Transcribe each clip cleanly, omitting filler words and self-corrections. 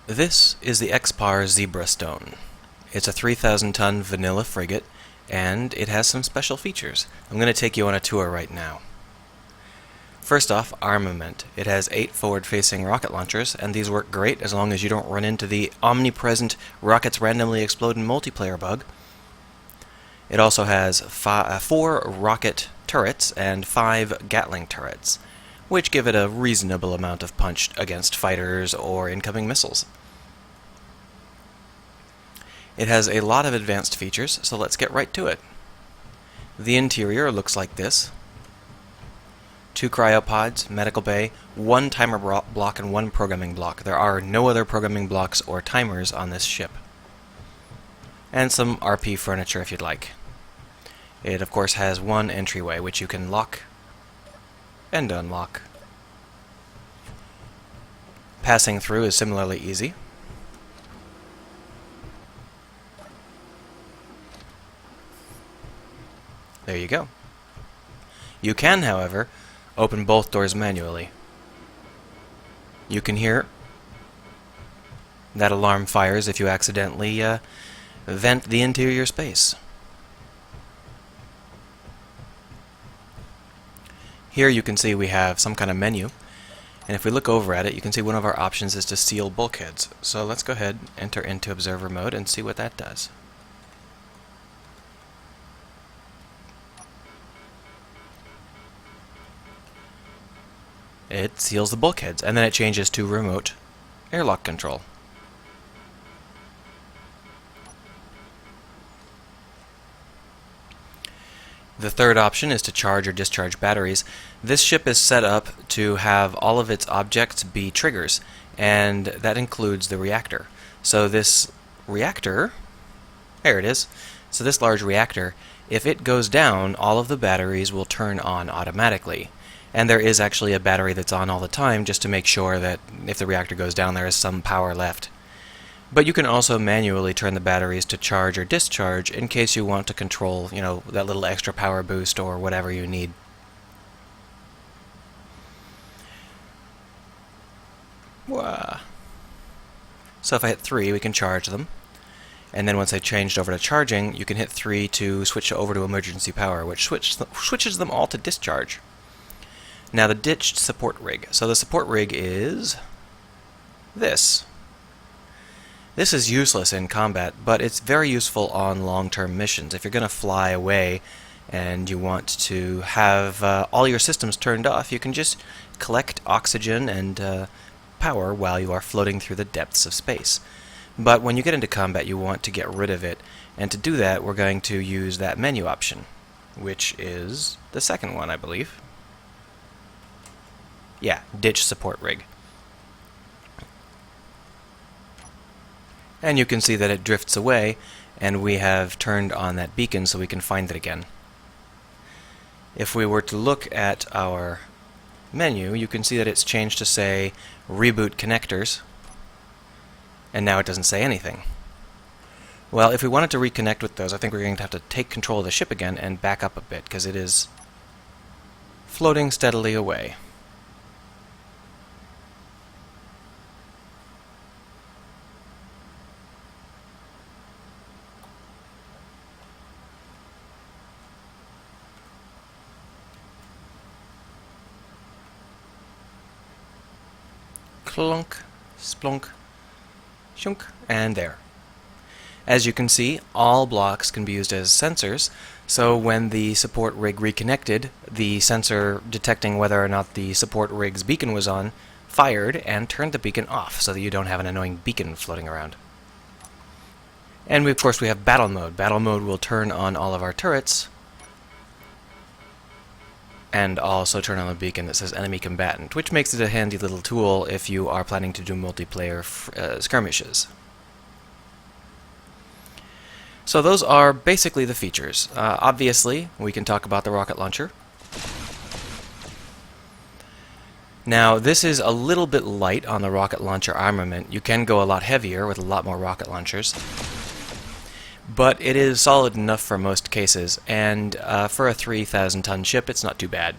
This is the XPAR Zebra Stone. It's a 3,000-ton vanilla frigate, and it has some special features. I'm going to take you on a tour right now. First off, armament. It has 8 forward-facing rocket launchers, and these work great as long as you don't run into the omnipresent rockets randomly explode in multiplayer bug. It also has 4 rocket turrets and 5 Gatling turrets, which give it a reasonable amount of punch against fighters or incoming missiles. It has a lot of advanced features, so let's get right to it. The interior looks like this. 2 cryopods, medical bay, 1 timer block, and 1 programming block. There are no other programming blocks or timers on this ship. And some RP furniture if you'd like. It of course has 1 entryway, which you can lock and unlock. Passing through is similarly easy. There you go. You can, however, open both doors manually. You can hear that alarm fires if you accidentally vent the interior space. Here you can see we have some kind of menu, and if we look over at it, you can see one of our options is to seal bulkheads. So let's go ahead, enter into observer mode, and see what that does. It seals the bulkheads, and then it changes to remote airlock control. The third option is to charge or discharge batteries. This ship is set up to have all of its objects be triggers, and that includes the reactor. So this reactor, there it is. So this large reactor, if it goes down, all of the batteries will turn on automatically. And there is actually a battery that's on all the time just to make sure that if the reactor goes down, there is some power left. But you can also manually turn the batteries to charge or discharge in case you want to control, that little extra power boost or whatever you need. Wah. So if I hit 3, we can charge them. And then once I changed over to charging, you can hit 3 to switch over to emergency power, which switches them all to discharge. Now the ditched support rig. So the support rig is this. This is useless in combat, but it's very useful on long-term missions. If you're going to fly away and you want to have all your systems turned off, you can just collect oxygen and power while you are floating through the depths of space. But when you get into combat, you want to get rid of it, and to do that, we're going to use that menu option, which is the second one, I believe. Yeah, ditch support rig. And you can see that it drifts away, and we have turned on that beacon so we can find it again. If we were to look at our menu, you can see that it's changed to say reboot connectors, and now it doesn't say anything. Well, if we wanted to reconnect with those, I think we're going to have to take control of the ship again and back up a bit, because it is floating steadily away. Clunk, splunk, shunk, and there. As you can see, all blocks can be used as sensors, so when the support rig reconnected, the sensor detecting whether or not the support rig's beacon was on fired and turned the beacon off so that you don't have an annoying beacon floating around. And of course we have battle mode. Battle mode will turn on all of our turrets and also turn on a beacon that says enemy combatant, which makes it a handy little tool if you are planning to do multiplayer skirmishes. So those are basically the features. Obviously, we can talk about the rocket launcher. Now, this is a little bit light on the rocket launcher armament. You can go a lot heavier with a lot more rocket launchers. But it is solid enough for most cases, and for a 3,000-ton ship, it's not too bad.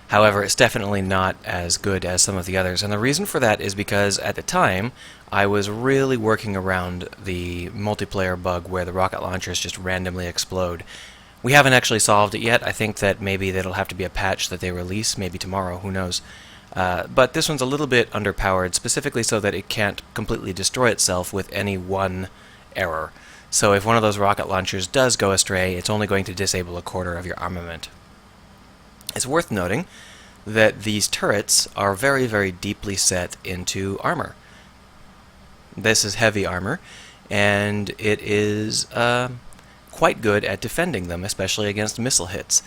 However, it's definitely not as good as some of the others, and the reason for that is because at the time I was really working around the multiplayer bug where the rocket launchers just randomly explode. We haven't actually solved it yet. I think that maybe that'll have to be a patch that they release, maybe tomorrow, who knows. But this one's a little bit underpowered, specifically so that it can't completely destroy itself with any one error. So if one of those rocket launchers does go astray, it's only going to disable a quarter of your armament. It's worth noting that these turrets are very, very deeply set into armor. This is heavy armor, and it is quite good at defending them, especially against missile hits.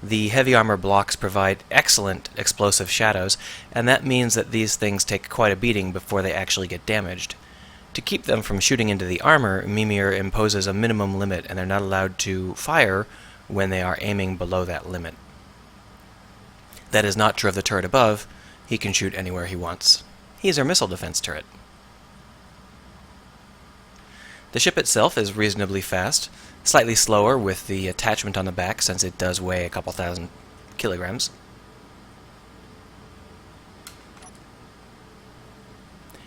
The heavy armor blocks provide excellent explosive shadows, and that means that these things take quite a beating before they actually get damaged. To keep them from shooting into the armor, Mimir imposes a minimum limit, and they're not allowed to fire when they are aiming below that limit. That is not true of the turret above. He can shoot anywhere he wants. He's our missile defense turret. The ship itself is reasonably fast, slightly slower with the attachment on the back since it does weigh a couple thousand kilograms.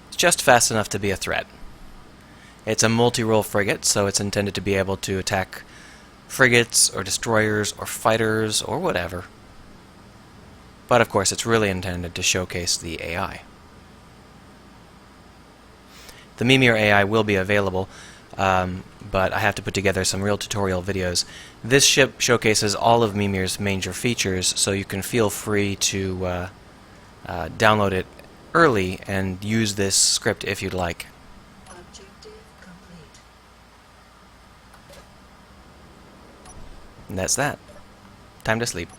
It's just fast enough to be a threat. It's a multi-role frigate, so it's intended to be able to attack frigates or destroyers or fighters or whatever. But of course it's really intended to showcase the AI. The Mimir AI will be available, but I have to put together some real tutorial videos. This ship showcases all of Mimir's major features, so you can feel free to download it early and use this script if you'd like. Objective complete. And that's that. Time to sleep.